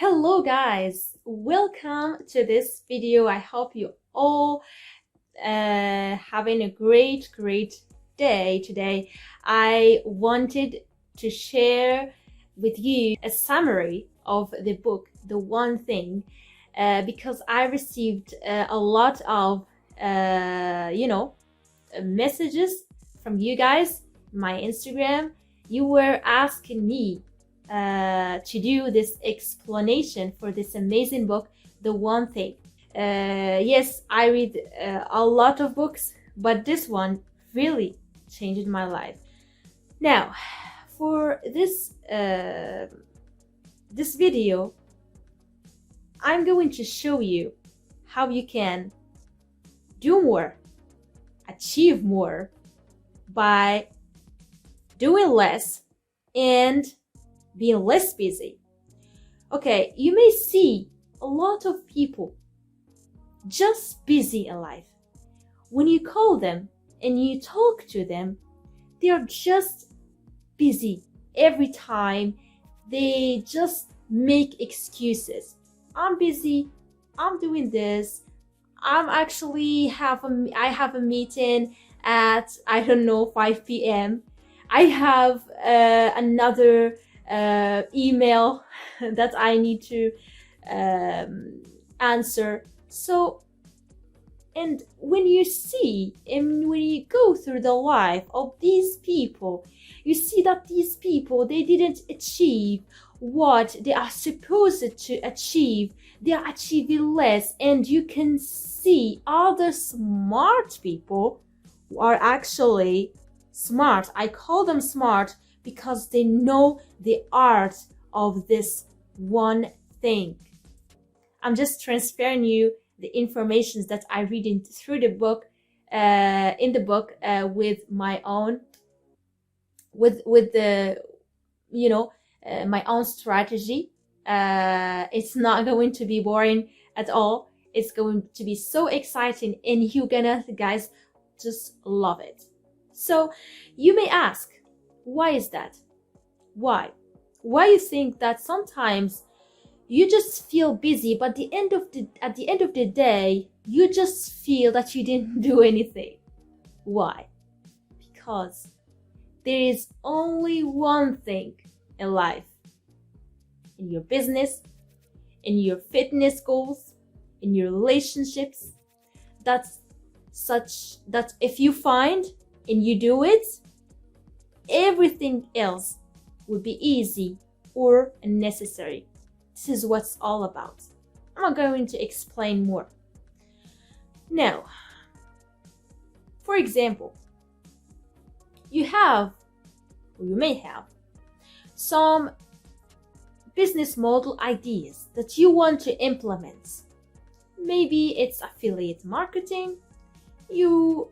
Hello guys, welcome to this video. I hope you all having a great day today. I wanted to share with you a summary of the book, The One Thing, because I received a lot of messages from you guys, my Instagram. You were asking me to do this explanation for this amazing book, The One Thing. Yes, I read a lot of books, but this one really changed my life. Now, for this video, I'm going to show you how you can do more, achieve more by doing less and being less busy. Okay, you may see a lot of people just busy in life. When you call them and you talk to them, they are just busy every time. They just make excuses. I'm busy, I'm doing this, I have a meeting at 5 p.m. I have another email that I need to answer. So, and when you see and when you go through the life of these people, you see that these people, they didn't achieve what they are supposed to achieve. They are achieving less, and you can see other smart people who are actually smart. I call them smart because they know the art of this one thing. I'm just transferring you the information that I read through the book, in the book, with my own, with the, my own strategy. It's not going to be boring at all. It's going to be so exciting, and you're gonna, guys, just love it. So you may ask, why is that? Why you think that sometimes you just feel busy, but at the end of the day, you just feel that you didn't do anything? Why? Because there is only one thing in life, in your business, in your fitness goals, in your relationships, that if you find and you do it, everything else will be easy or necessary. This is what's all about. I'm not going to explain more. Now, for example, you may have some business model ideas that you want to implement. Maybe it's affiliate marketing. You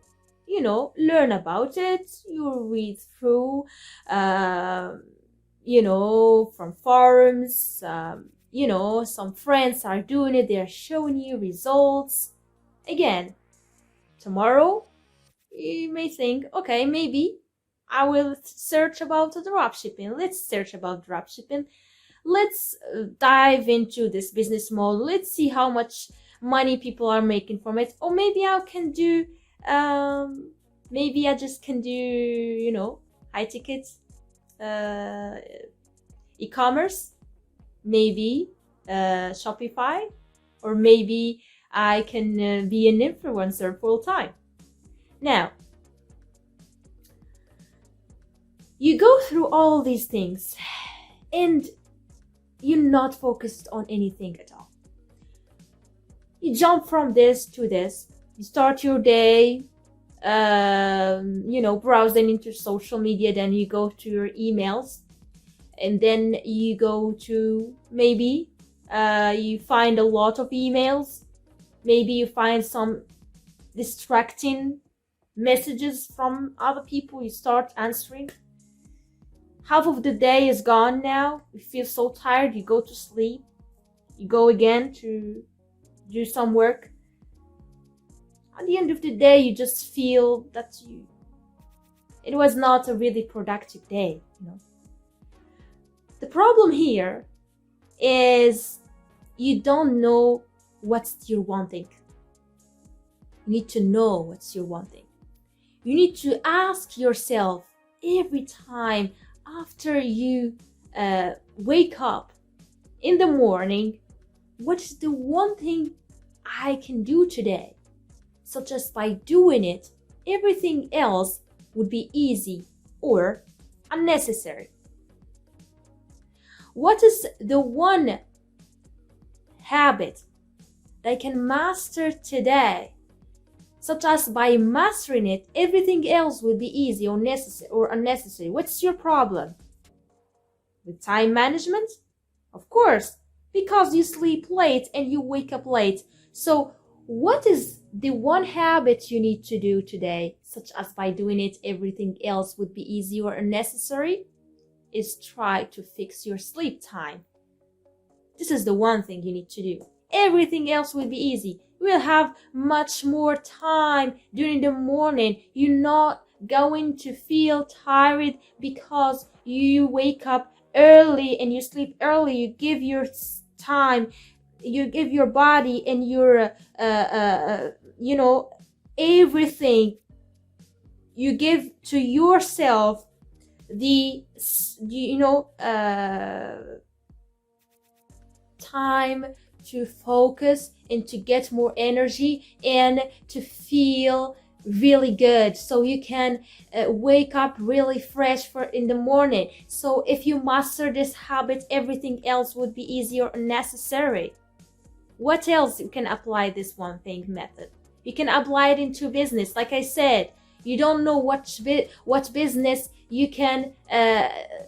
learn about it, you read through, from forums, some friends are doing it, they're showing you results. Again, tomorrow, you may think, okay, maybe I will search about dropshipping. Let's search about dropshipping. Let's dive into this business model. Let's see how much money people are making from it. Or maybe I can do maybe I just can do, high tickets, e-commerce, maybe Shopify, or maybe I can be an influencer full time. Now, you go through all these things and you're not focused on anything at all. You jump from this to this. You start your day, browsing into social media, then you go to your emails, and then you go to, maybe you find a lot of emails, maybe you find some distracting messages from other people, you start answering. Half of the day is gone now, you feel so tired, you go to sleep, you go again to do some work. At the end of the day, you just feel that it was not a really productive day. The problem here is you don't know what you're wanting. You need to know what you're wanting. You need to ask yourself every time after you wake up in the morning, what is the one thing I can do today? Such as by doing it, everything else would be easy or unnecessary. What is the one habit that I can master today? Such as by mastering it, everything else will be easy or necessary or unnecessary. What's your problem? With time management? Of course, because you sleep late and you wake up late. So what is the one habit you need to do today, such as by doing it, everything else would be easy or unnecessary? Is try to fix your sleep time. This is the one thing you need to do. Everything else will be easy. You will have much more time during the morning. You're not going to feel tired because you wake up early and you sleep early. You give your time, you give your body and your everything. You give to yourself the time to focus and to get more energy and to feel really good, so you can wake up really fresh for in the morning. So if you master this habit, everything else would be easy or unnecessary. What else you can apply this one thing method? You can apply it into business. Like I said, you don't know what business you can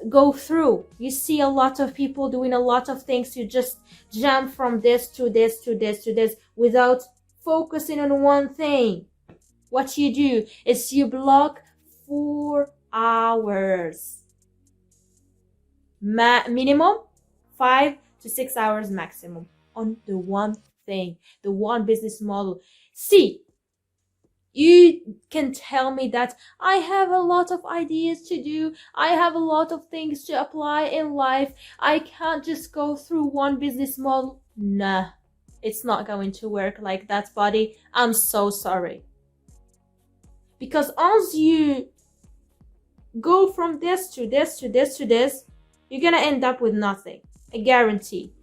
go through. You see a lot of people doing a lot of things. You just jump from this to this to this to this without focusing on one thing. What you do is you block 4 hours. Minimum 5 to 6 hours maximum on the one thing, the one business model. See, you can tell me that I have a lot of ideas to do. I have a lot of things to apply in life. I can't just go through one business model. Nah, it's not going to work like that, buddy. I'm so sorry. Because once you go from this to this to this to this, you're gonna end up with nothing. I guarantee.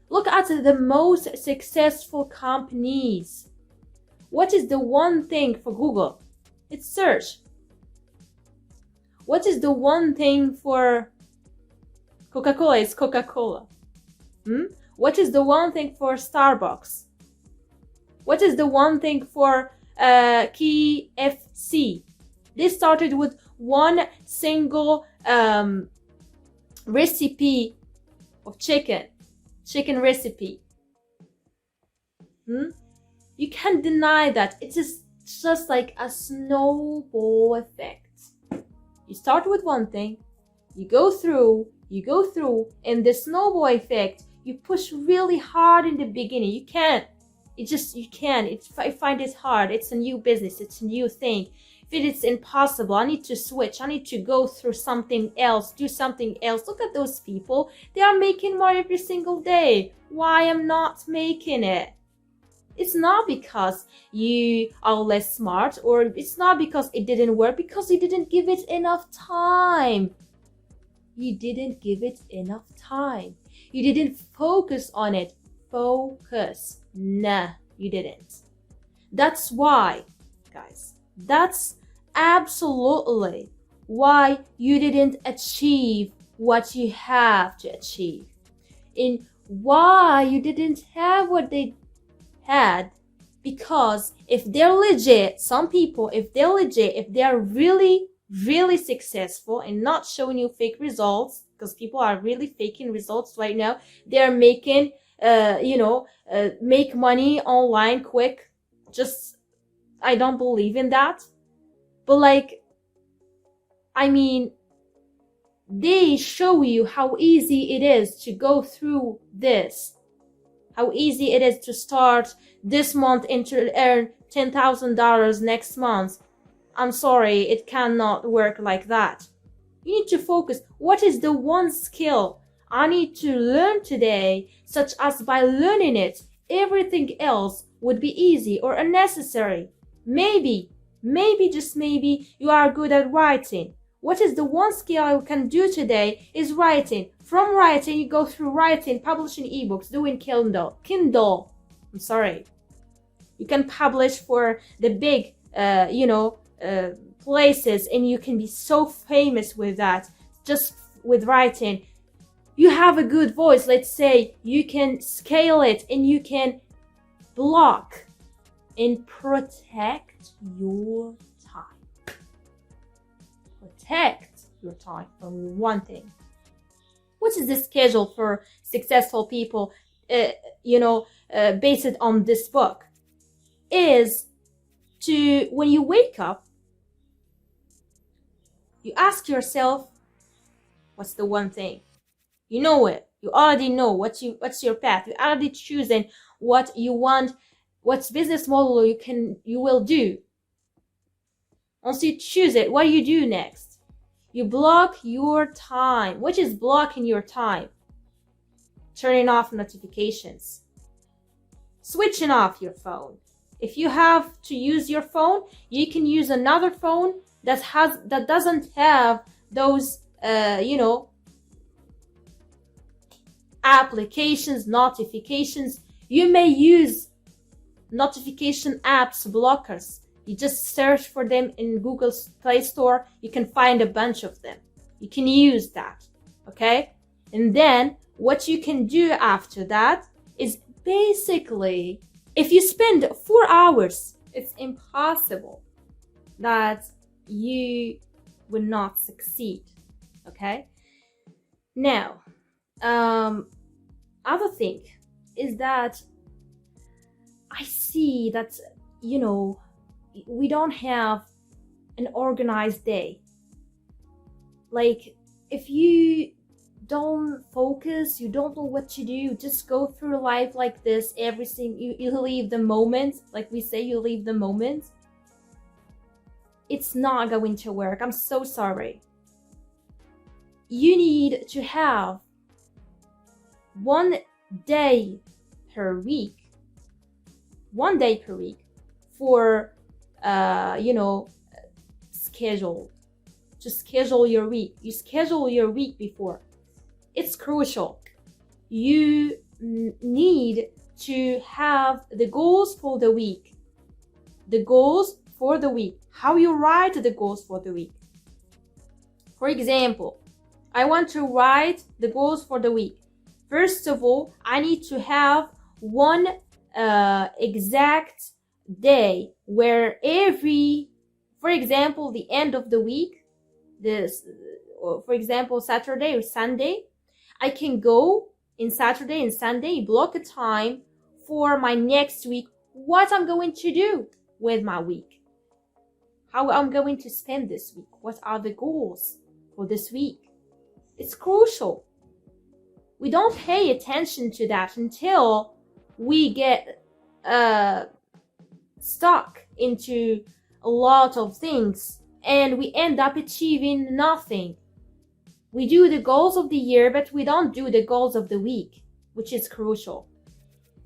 Look at the most successful companies. What is the one thing for Google? It's search. What is the one thing for Coca-Cola? It's Coca-Cola. What is the one thing for Starbucks? What is the one thing for KFC? They started with one single recipe of chicken recipe. You can't deny that. It is just like a snowball effect. You start with one thing, you go through, and the snowball effect, you push really hard in the beginning. You can't. I find it hard. It's a new business. It's a new thing. If it's impossible, I need to switch. I need to go through something else, do something else. Look at those people. They are making more every single day. Why am not making it? It's not because you are less smart, or it's not because it didn't work, because you didn't give it enough time. You didn't give it enough time. You didn't focus on it. Focus. Nah, you didn't. That's why, guys, that's absolutely why you didn't achieve what you have to achieve. And why you didn't have what they had, because if they're legit, some people, if they're really successful and not showing you fake results, because people are really faking results right now. They're making make money online quick. Just, I don't believe in that. But they show you how easy it is to go through this. How easy it is to start this month and to earn $10,000 next month. I'm sorry, it cannot work like that. You need to focus. What is the one skill I need to learn today, such as by learning it, everything else would be easy or unnecessary. Maybe, just maybe, you are good at writing. What is the one skill I can do today is writing. From writing, you go through writing, publishing ebooks, doing Kindle. I'm sorry. You can publish for the big, places, and you can be so famous with that, just with writing. You have a good voice, let's say, you can scale it, and you can block and protect your time. Protect your time from one thing. What is the schedule for successful people, based on this book? Is to, when you wake up, you ask yourself, what's the one thing? You know it. You already know what's your path. You already chosen what you want, what business model you will do. Once you choose it, what do you do next? You block your time. What is blocking your time? Turning off notifications. Switching off your phone. If you have to use your phone, you can use another phone that doesn't have those applications, notifications. You may use notification apps, blockers. You just search for them in Google's Play Store. You can find a bunch of them. You can use that, okay? And then what you can do after that is basically, if you spend 4 hours, it's impossible that you will not succeed, okay? Now, other thing is that I see that, we don't have an organized day. Like, if you don't focus, you don't know what to do, just go through life like this, everything, you leave the moment, like we say, you leave the moment. It's not going to work. I'm so sorry. You need to have 1 day per week for schedule your week. You schedule your week before. It's crucial. You need to have the goals for the week. How you write the goals for the week. For example, I want to write the goals for the week. First of all, I need to have one exact day where for example, the end of the week, for example, Saturday or Sunday, I can go in Saturday and Sunday, block a time for my next week, what I'm going to do with my week, how I'm going to spend this week, what are the goals for this week. It's crucial. We don't pay attention to that until we get stuck into a lot of things and we end up achieving nothing. We do the goals of the year, but we don't do the goals of the week, which is crucial.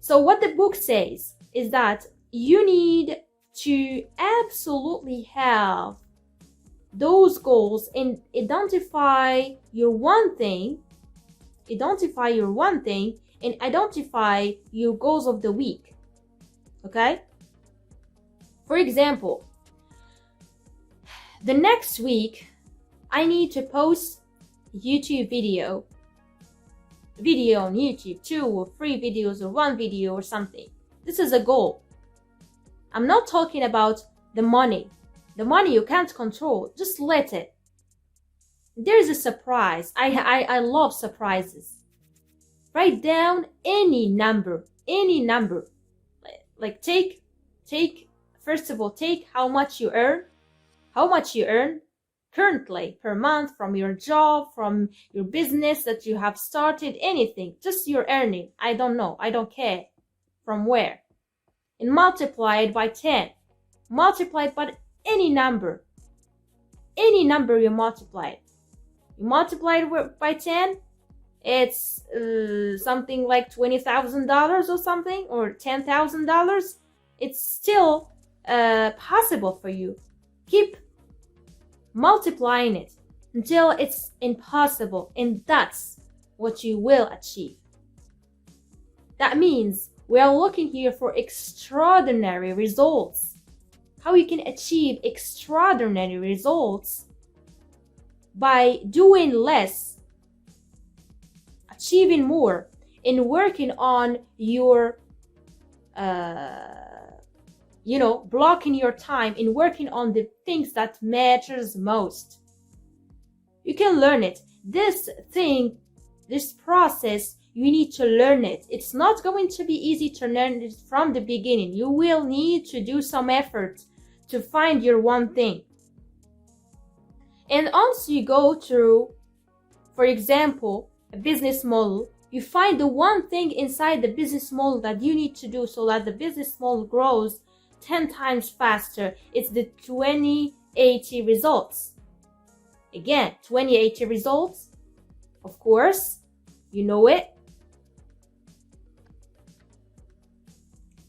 So what the book says is that you need to absolutely have those goals and identify your one thing and identify your goals of the week. Okay? For example, the next week I need to post YouTube video on YouTube, 2 or 3 videos or 1 video or something. This is a goal. I'm not talking about the money. The money you can't control. Just let it. There's a surprise. I love surprises. Write down any number. Like take first of all, take how much you earn currently per month from your job, from your business that you have started, anything, just your earning. I don't know. I don't care from where. And multiply it by 10. Multiply it by any number. Any number you multiply it. You multiply it by 10, it's something like $20,000 or something, or $10,000, it's still possible for you. Keep multiplying it until it's impossible, and that's what you will achieve. That means we are looking here for extraordinary results. How you can achieve extraordinary results? By doing less, achieving more, and working on your blocking your time and working on the things that matters most. You can learn it. This process, you need to learn it. It's not going to be easy to learn it from the beginning. You will need to do some effort to find your one thing. And once you go through, for example, a business model, you find the one thing inside the business model that you need to do so that the business model grows 10 times faster. It's the 20/80 results. Again, 20/80 results, of course, you know it.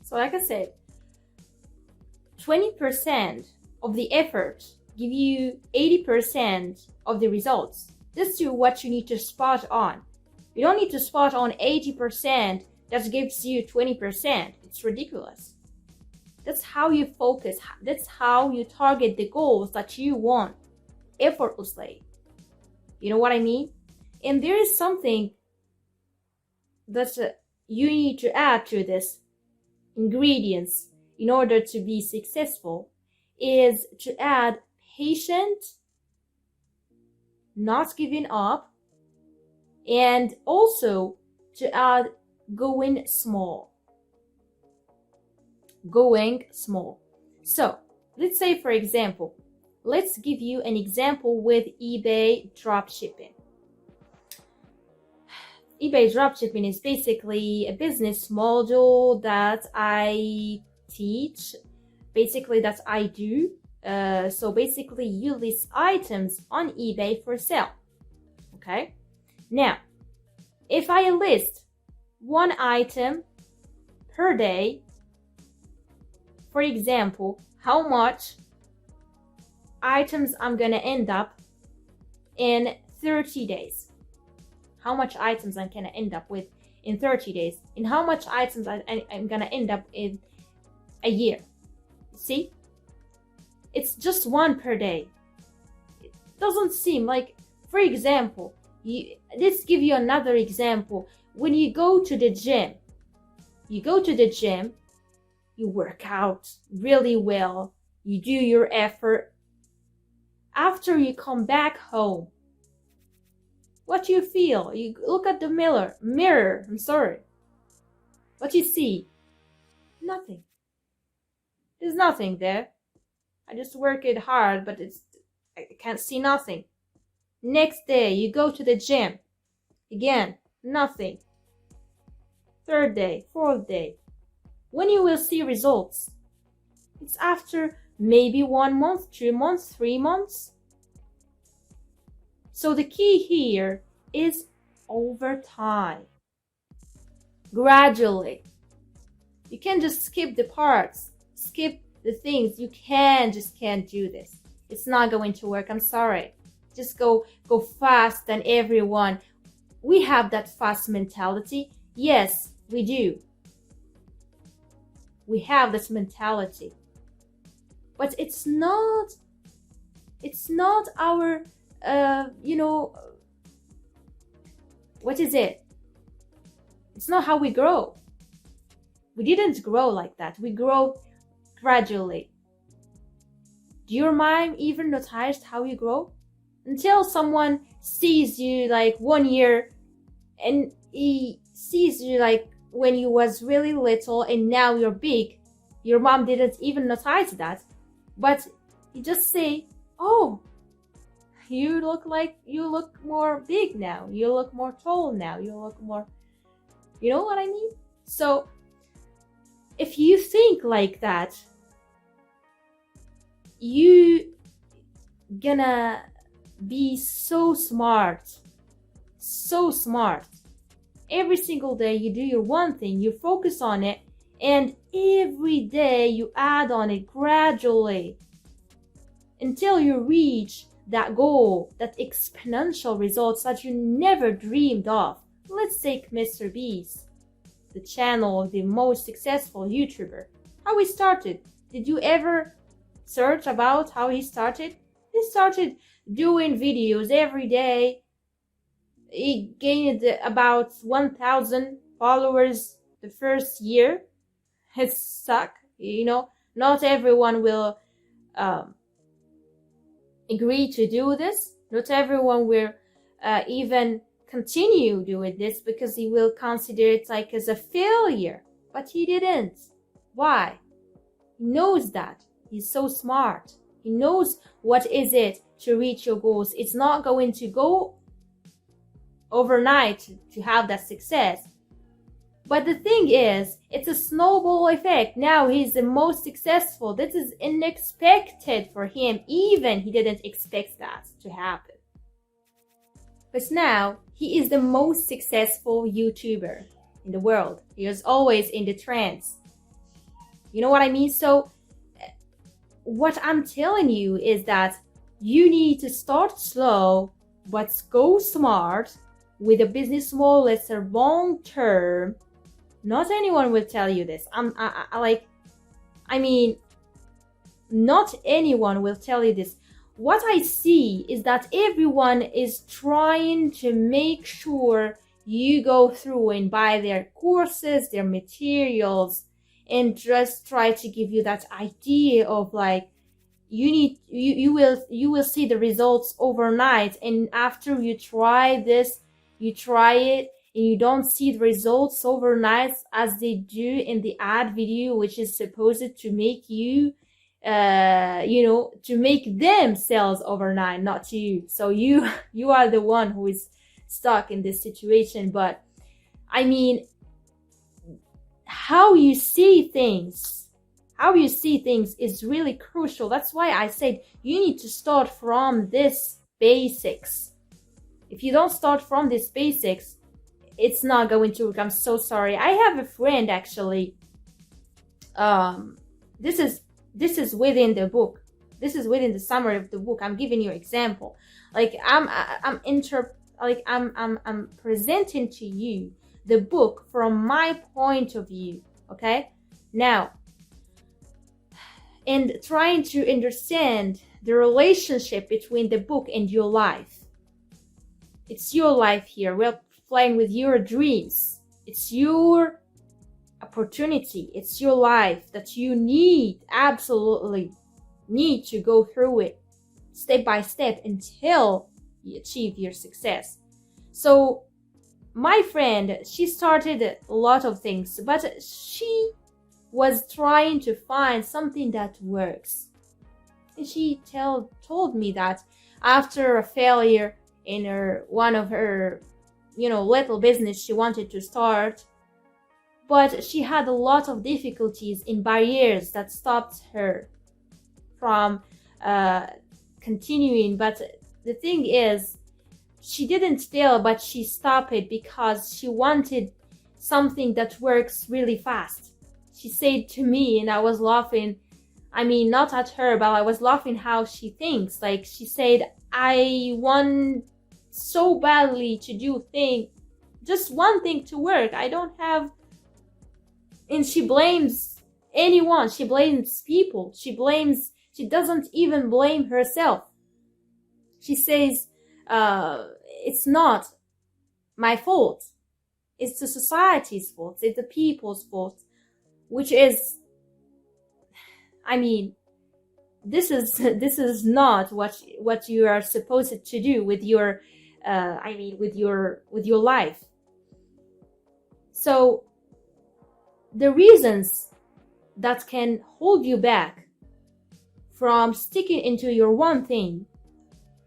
So like I said, 20% of the effort give you 80% of the results. This is what you need to spot on. You don't need to spot on 80% that gives you 20%. It's ridiculous. That's how you focus. That's how you target the goals that you want effortlessly. You know what I mean? And there is something that you need to add to this ingredients in order to be successful, is to add patient, not giving up, and also to add going small. So let's say, for example, let's give you an example with eBay dropshipping. eBay dropshipping is basically a business model that I teach, basically that I do. So basically you list items on eBay for sale. Okay? Now, if I list one item per day, for example, how much items I'm gonna end up in 30 days. How much items I'm gonna end up with in 30 days, and how much items I'm gonna end up in a year. See? It's just one per day. It doesn't seem like, for example, let's give you another example. When you go to the gym, you work out really well, you do your effort. After you come back home, what do you feel? You look at the mirror, What you see? Nothing. There's nothing there. I just work it hard, but I can't see nothing. Next day, you go to the gym. Again, nothing. Third day, fourth day. When you will see results? It's after maybe 1 month, 2 months, 3 months. So the key here is over time. Gradually. You can't just skip the parts, skip the things. You just can't do this. It's not going to work. I'm sorry. Just go fast than everyone. We have that fast mentality. Yes, we do. We have this mentality. But it's not our, what is it? It's not how we grow. We didn't grow like that. We grow gradually. Do your mom even notice how you grow? Until someone sees you like 1 year and he sees you like when you was really little and now you're big. Your mom didn't even notice that. But you just say, oh, you look more big now. You look more tall now. You look more, you know what I mean? So if you think like that, you gonna be so smart so smart. Every single day you do your one thing, you focus on it, and every day you add on it gradually until you reach that goal, that exponential results that you never dreamed of. Let's take Mr. Beast, the channel of the most successful YouTuber. How he started. Did you ever search about how he started? He started doing videos every day. He gained about 1,000 followers the first year. It sucked, Not everyone will agree to do this. Not everyone will even continue doing this because he will consider it like as a failure. But he didn't. Why? He knows that. He's so smart. He knows what is it to reach your goals. It's not going to go overnight to have that success. But the thing is, it's a snowball effect. Now he's the most successful. This is unexpected for him. Even he didn't expect that to happen. But now he is the most successful YouTuber in the world. He is always in the trends. You know what I mean? So what I'm telling you is that you need to start slow, but go smart with a business model that's a long term. Not anyone will tell you this. Not anyone will tell you this. What I see is that everyone is trying to make sure you go through and buy their courses, their materials, and just try to give you that idea of like, you will see the results overnight, and after you try it and you don't see the results overnight as they do in the ad video, which is supposed to make you to make them sales overnight, not you. So you are the one who is stuck in this situation. But I mean, how you see things is really crucial. That's why I said you need to start from this basics. If you don't start from this basics, it's not going to work. I'm so sorry. I have a friend actually. This is within the book. This is within the summary of the book. I'm giving you an example. Like I'm presenting to you the book from my point of view. Okay? Now, and trying to understand the relationship between the book and your life. It's your life here. We're playing with your dreams. It's your opportunity. It's your life that you absolutely need to go through it step by step until you achieve your success. So my friend, she started a lot of things, but she was trying to find something that works. And she told me that after a failure in one of her little business she wanted to start, but she had a lot of difficulties and barriers that stopped her from continuing. But the thing is, she didn't fail, but she stopped it because she wanted something that works really fast. She said to me, and I was laughing, not at her, but I was laughing how she thinks. Like, she said, I want so badly to do just one thing to work. I don't have. And she blames anyone. She blames people. She doesn't even blame herself. She says, it's not my fault. It's the society's fault. It's the people's fault. Which is, this is not what you are supposed to do with your, with your life. So the reasons that can hold you back from sticking into your one thing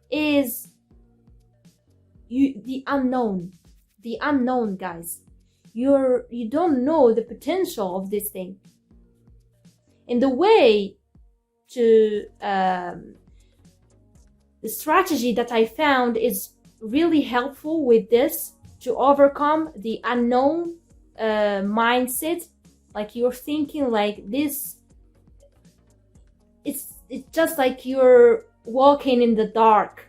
is the unknown, guys. You don't know the potential of this thing. And the way to the strategy that I found is really helpful with this to overcome the unknown mindset. Like you're thinking like this, it's just like you're walking in the dark.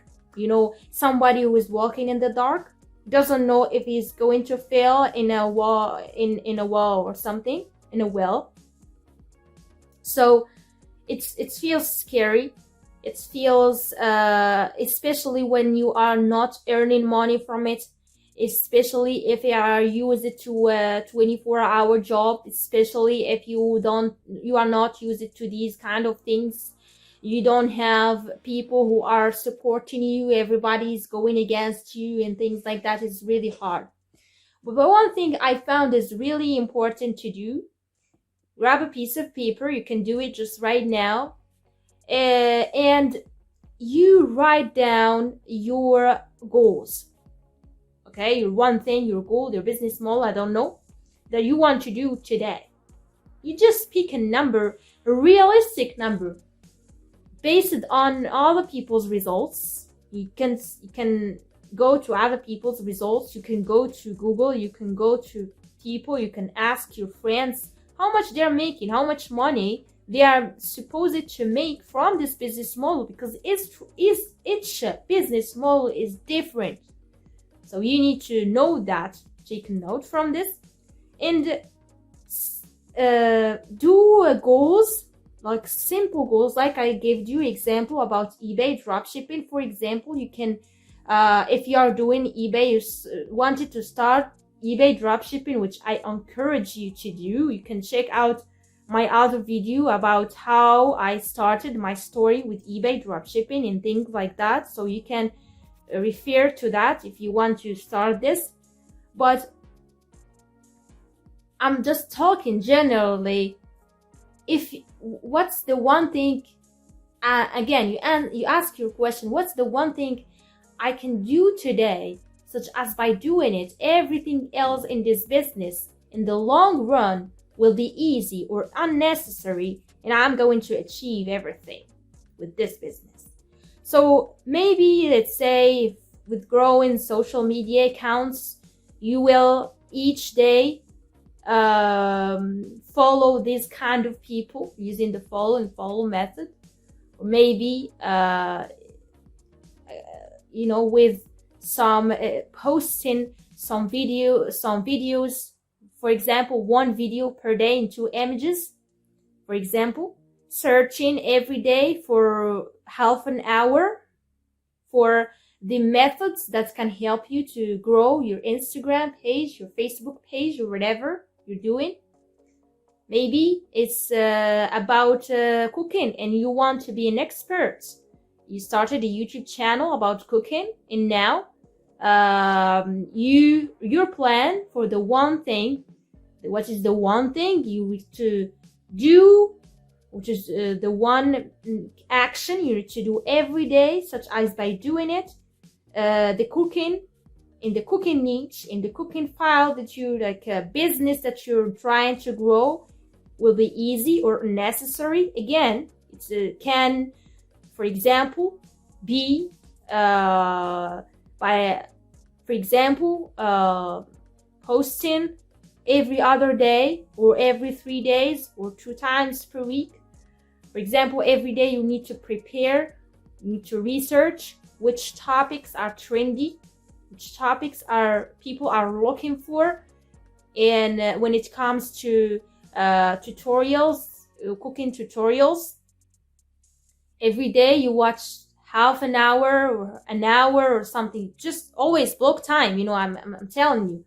Somebody who is walking in the dark doesn't know if he's going to fail in a wall, in a wall or something, in a well. So it feels scary. It feels especially when you are not earning money from it, especially if you are used to a 24-hour job, especially if you are not used to these kind of things. You don't have people who are supporting you, everybody's going against you and things like that. Is really hard. But one thing I found is really important to do: grab a piece of paper. You can do it just right now, and you write down your goals. Okay, your one thing, your goal, your business model, I don't know, that you want to do today. You just pick a number, a realistic number, based on other people's results. You can go to other people's results. You can go to Google. You can go to people. You can ask your friends how much they're making, how much money they are supposed to make from this business model, because each business model is different. So you need to know that. Take a note from this and do goals, like simple goals. Like I gave you example about eBay dropshipping. For example, you can, if you are doing eBay, you wanted to start eBay dropshipping, which I encourage you to do. You can check out my other video about how I started my story with eBay dropshipping and things like that. So you can refer to that if you want to start this. But I'm just talking generally. What's the one thing, again, you ask your question, what's the one thing I can do today, such as by doing it, everything else in this business in the long run will be easy or unnecessary, and I'm going to achieve everything with this business. So maybe, let's say, with growing social media accounts, you will each day follow this kind of people using the follow and follow method. Or maybe with some posting some videos, for example, one video per day in 2 images, for example, searching every day for half an hour for the methods that can help you to grow your Instagram page, your Facebook page, or whatever you're doing. Maybe it's about cooking and you want to be an expert. You started a YouTube channel about cooking, and now your plan for the one thing, what is the one thing you need to do, which is the one action you need to do every day, such as by doing it, the cooking, in the cooking niche, in the cooking file that you like, a business that you're trying to grow, will be easy or necessary. Again, it can, for example, be posting every other day, or every 3 days, or 2 times per week. For example, every day you need to prepare, you need to research which topics are trendy, which topics people are looking for. And when it comes to tutorials, cooking tutorials, every day you watch half an hour or an hour or something. Just always block time, I'm telling you,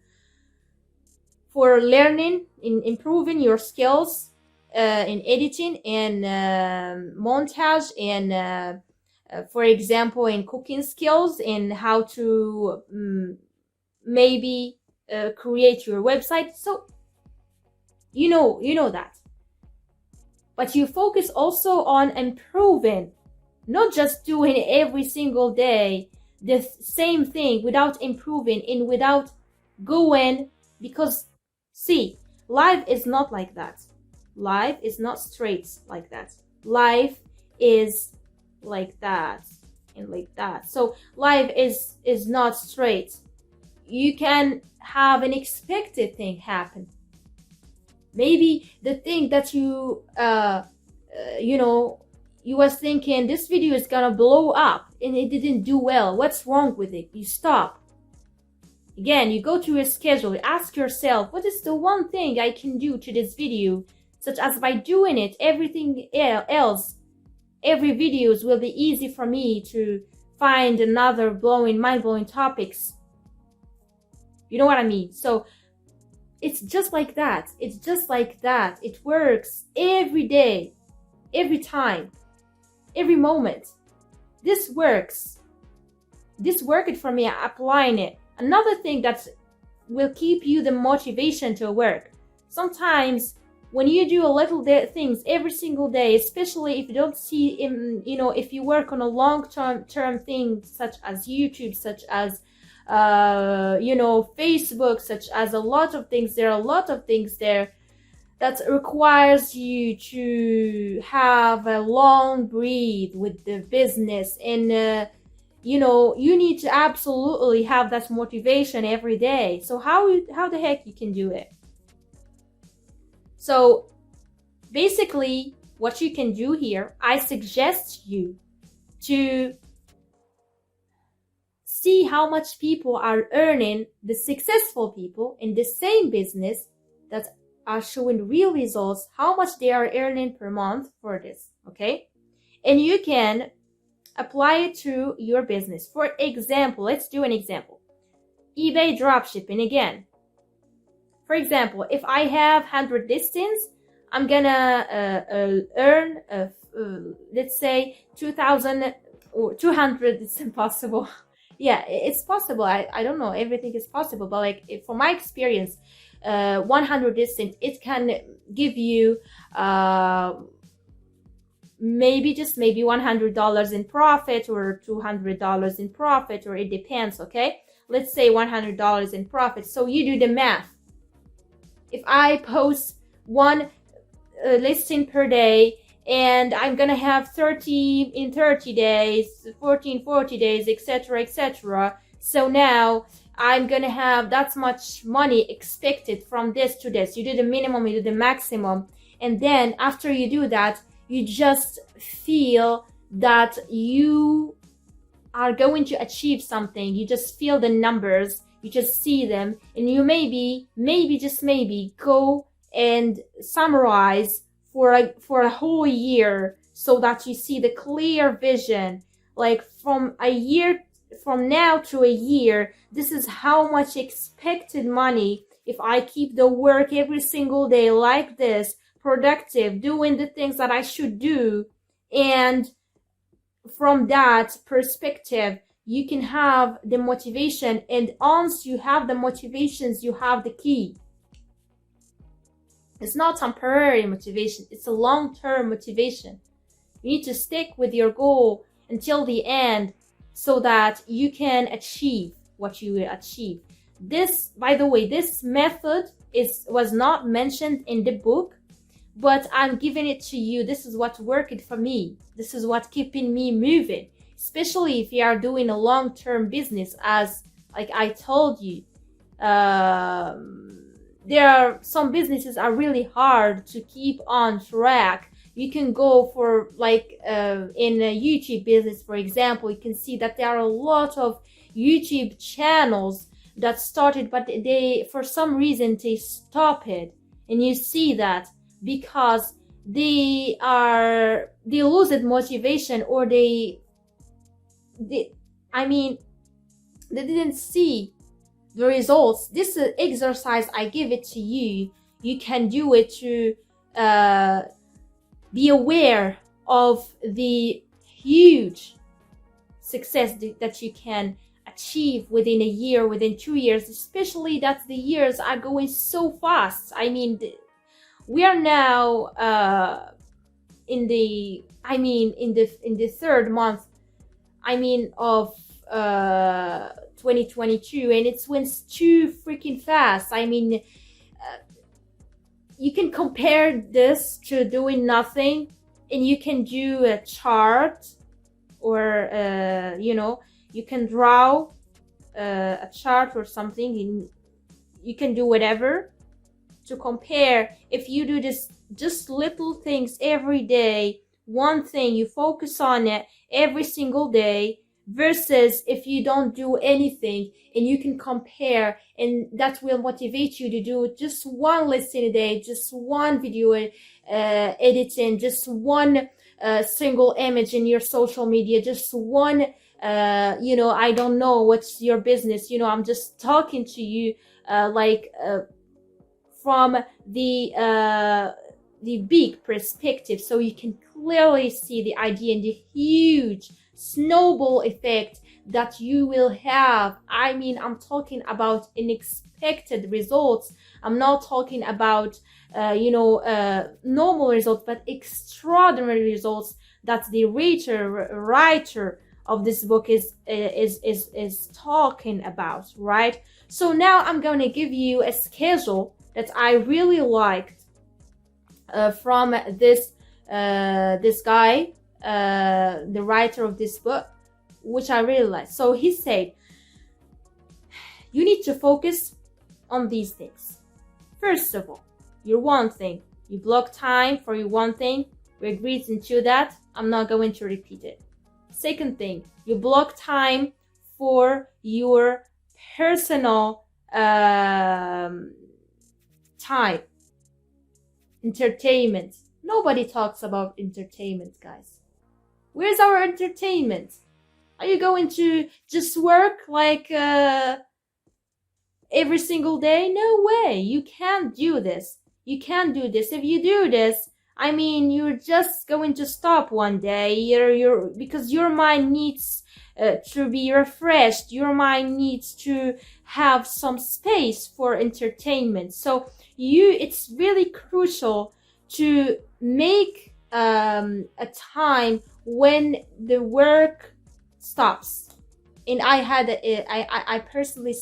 for learning, in improving your skills in editing and montage, and for example, in cooking skills, and how to maybe create your website. So you know that. But you focus also on improving, not just doing every single day the same thing without improving and without going. Because see, life is not like that. Life is not straight like that. Life is like that. and like that. So life is not straight. You can have an unexpected thing happen. Maybe the thing that you you was thinking this video is gonna blow up and it didn't do well. What's wrong with it? You stop. Again, you go to your schedule, you ask yourself, what is the one thing I can do to this video? Such as by doing it, everything else, every videos will be easy for me to find another mind-blowing topics. You know what I mean? So it's just like that. It's just like that. It works every day, every time, every moment. This works. This worked for me, applying it. Another thing that will keep you the motivation to work. Sometimes when you do a little things every single day, especially if you don't see, if you work on a long-term thing such as YouTube, such as Facebook, such as a lot of things. There are a lot of things there that requires you to have a long breathe with the business, and you need to absolutely have that motivation every day. So how the heck you can do it? So basically what you can do here, I suggest you to see how much people are earning, the successful people in the same business that are showing real results, how much they are earning per month for this, okay? And you can apply it to your business. For example, let's do an example. eBay dropshipping again. For example, if I have 100 listings, I'm gonna earn, let's say 2,000 or 200. It's impossible. Yeah, it's possible. I don't know. Everything is possible. But like, from my experience, 100 listings, it can give you maybe $100 in profit or $200 in profit, or it depends, okay? Let's say $100 in profit. So you do the math. If I post one listing per day, and I'm gonna have 30 in 30 days, 14, 40 days, etc., etc. So now I'm gonna have that much money expected from this to this. You do the minimum, you do the maximum. And then after you do that, you just feel that you are going to achieve something. You just feel the numbers, you just see them, and you maybe just maybe go and summarize for a whole year, so that you see the clear vision, like from a year from now to a year, this is how much expected money if I keep the work every single day like this, productive, doing the things that I should do. And from that perspective, you can have the motivation, and once you have the motivations, you have the key. It's not temporary motivation, it's a long-term motivation. You need to stick with your goal until the end so that you can achieve what you will achieve. This, by the way, this method was not mentioned in the book, but I'm giving it to you. This is what worked for me. This is what keeping me moving, especially if you are doing a long-term business, as like I told you. There are some businesses are really hard to keep on track. You can go for like in a YouTube business, for example, you can see that there are a lot of YouTube channels that started, but they, for some reason, they stop it. And you see that because they lose that motivation, or they didn't see the results. This exercise, I give it to you. You can do it to be aware of the huge success that you can achieve within a year, within 2 years, especially that the years are going so fast. I mean, we are now in the third month, of 2022, and it went too freaking fast. You can compare this to doing nothing, and you can do a chart or you can draw a chart or something, and you can do whatever to compare. If you do this just little things every day, one thing, you focus on it every single day, versus if you don't do anything, and you can compare, and that will motivate you to do just one lesson a day, just one video editing, just one single image in your social media, just one I don't know what's your business, I'm just talking to you from the big perspective, so you can clearly see the idea and the huge snowball effect that you will have. I'm talking about unexpected results. I'm not talking about normal results, but extraordinary results that the writer of this book is talking about, right? So now I'm going to give you a schedule that I really liked from this guy, the writer of this book, which I really like. So he said, you need to focus on these things. First of all, your one thing. You block time for your one thing. We agreed into that. I'm not going to repeat it. Second thing, you block time for your personal time. Entertainment. Nobody talks about entertainment, guys. Where's our entertainment? Are you going to just work like every single day? No way. You can't do this. You can't do this. If you do this, you're just going to stop one day. Because your mind needs to be refreshed. Your mind needs to have some space for entertainment. So it's really crucial to make a time when the work stops. And I personally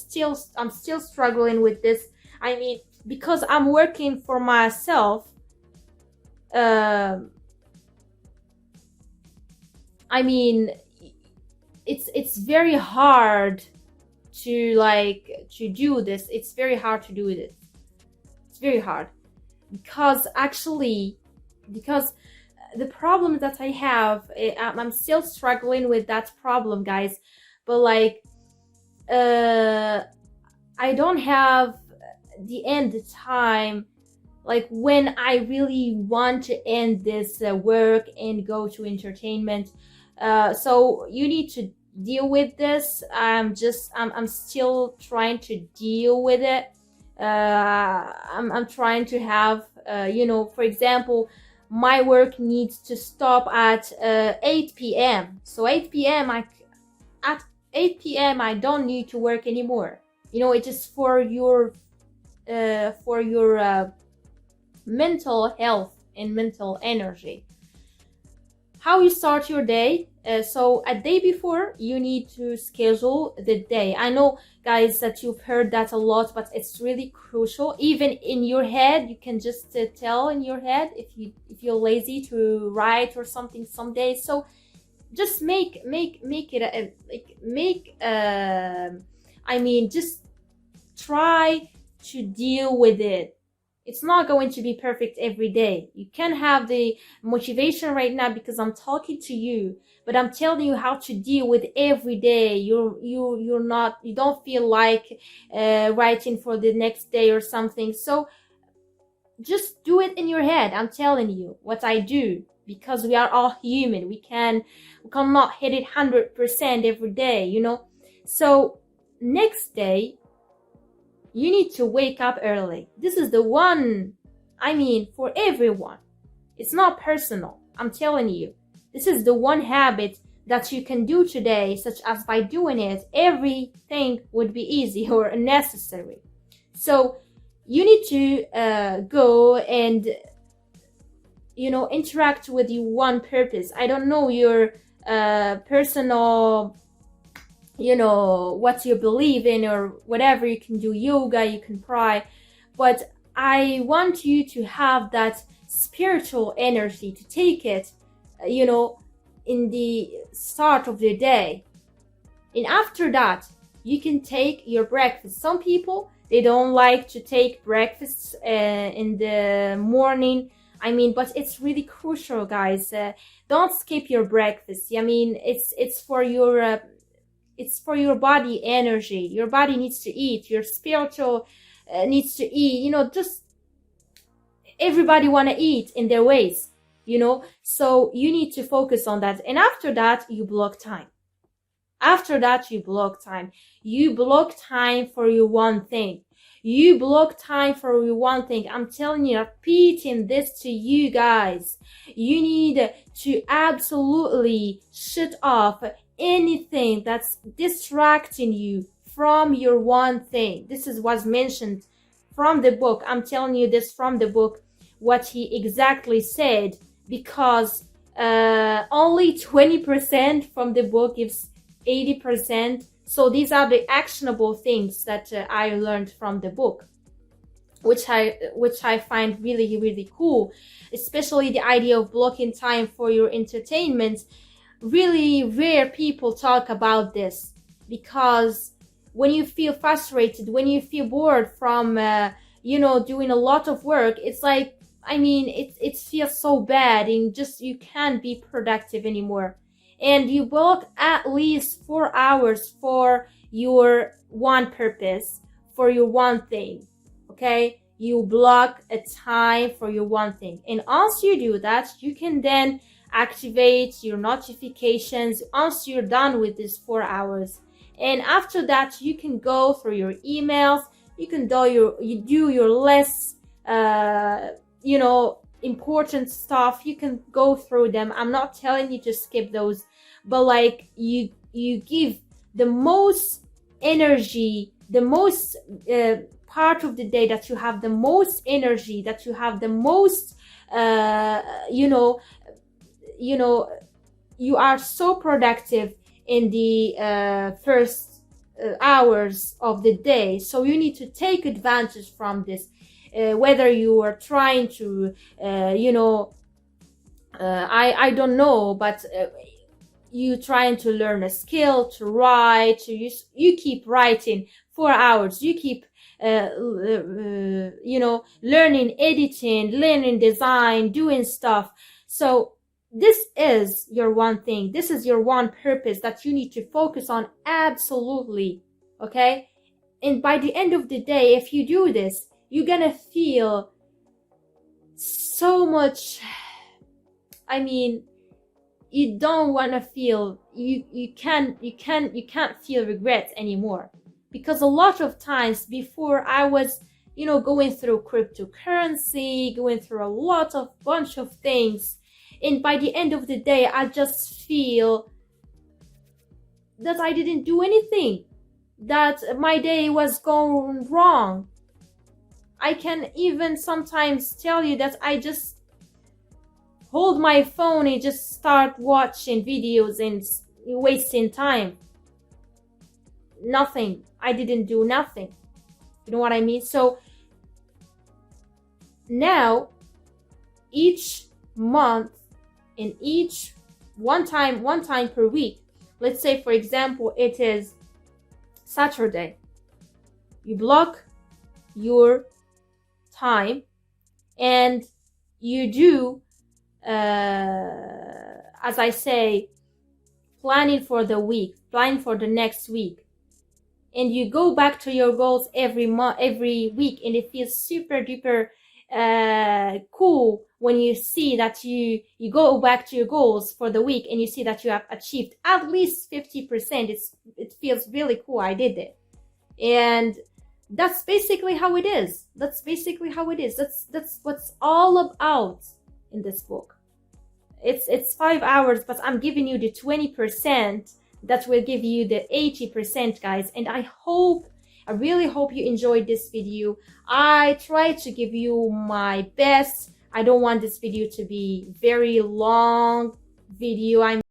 I'm still struggling with this. Because I'm working for myself, it's very hard to do this. It's very hard to do this. It's very hard because the problem that I have, I'm still struggling with that problem, guys. But I don't have the end time, when I really want to end this work and go to entertainment. So you need to deal with this. I'm still trying to deal with it. I'm trying to have, for example, my work needs to stop at 8 p.m. So 8 p.m. At 8 p.m. I don't need to work anymore. It is for your mental health and mental energy. How you start your day. So a day before, you need to schedule the day. I know, guys, that you've heard that a lot, but it's really crucial. Even in your head, you can just tell in your head if you're lazy to write or something some days. So just make it just try to deal with it. It's not going to be perfect every day. You can have the motivation right now because I'm talking to you, but I'm telling you how to deal with every day. You don't feel like writing for the next day or something. So just do it in your head. I'm telling you what I do, because we are all human. We cannot hit it 100% every day, So next day, you need to wake up early. This is the one, for everyone. It's not personal. I'm telling you. This is the one habit that you can do today, such as by doing it, everything would be easy or necessary. So you need to go and, interact with your one purpose. I don't know your personal, what you believe in or whatever. You can do yoga, you can pray, but I want you to have that spiritual energy, to take it, in the start of the day. And after that, you can take your breakfast. Some people, they don't like to take breakfast in the morning. I mean, but it's really crucial, guys. Don't skip your breakfast. I mean, it's for your body energy. Your body needs to eat. Your spiritual needs to eat. You know, just everybody want to eat in their ways. You know, so you need to focus on that. And after that, you block time. After that, you block time. You block time for your one thing. You block time for your one thing. I'm telling you, repeating this to you guys. You need to absolutely shut off anything that's distracting you from your one thing. This is what's mentioned from the book. I'm telling you this from the book, what he exactly said, because only 20% from the book gives 80%. So these are the actionable things that I learned from the book, which I find really, really cool, especially the idea of blocking time for your entertainment. Really rare people talk about this, because when you feel frustrated, when you feel bored from doing a lot of work, it's like, I mean, it feels so bad, and just you can't be productive anymore. And you block at least 4 hours for your one purpose, for your one thing. Okay, you block a time for your one thing, and once you do that, you can then activate your notifications once you're done with these 4 hours. And after that, you can go through your emails. You can do your less important stuff. You can go through them. I'm not telling you to skip those, but like you give the most energy, the most part of the day that you have the most energy, that you have the most you are so productive in the first hours of the day. So you need to take advantage from this. Whether you are trying to, I don't know, but you trying to learn a skill, to write, you keep writing 4 hours, you keep, learning editing, learning design, doing stuff. So this is your one thing. This is your one purpose that you need to focus on absolutely, okay? And by the end of the day, if you do this, you're gonna feel so much. I mean, you don't want to feel, you can't feel regrets anymore. Because a lot of times before, I was going through cryptocurrency, going through a bunch of things, and by the end of the day, I just feel that I didn't do anything, that my day was going wrong. I can even sometimes tell you that I just hold my phone and just start watching videos and wasting time. Nothing. I didn't do nothing. You know what I mean? So now, each month, in each one time per week, let's say for example it is Saturday, you block your time and you do as I say, planning for the week, planning for the next week, and you go back to your goals every week, and it feels super duper cool when you see that you go back to your goals for the week and you see that you have achieved at least 50%. It feels really cool. I did it. And that's basically how it is. That's what's all about in this book. It's 5 hours, but I'm giving you the 20% that will give you the 80%, guys. And I really hope you enjoyed this video. I tried to give you my best. I don't want this video to be very long video.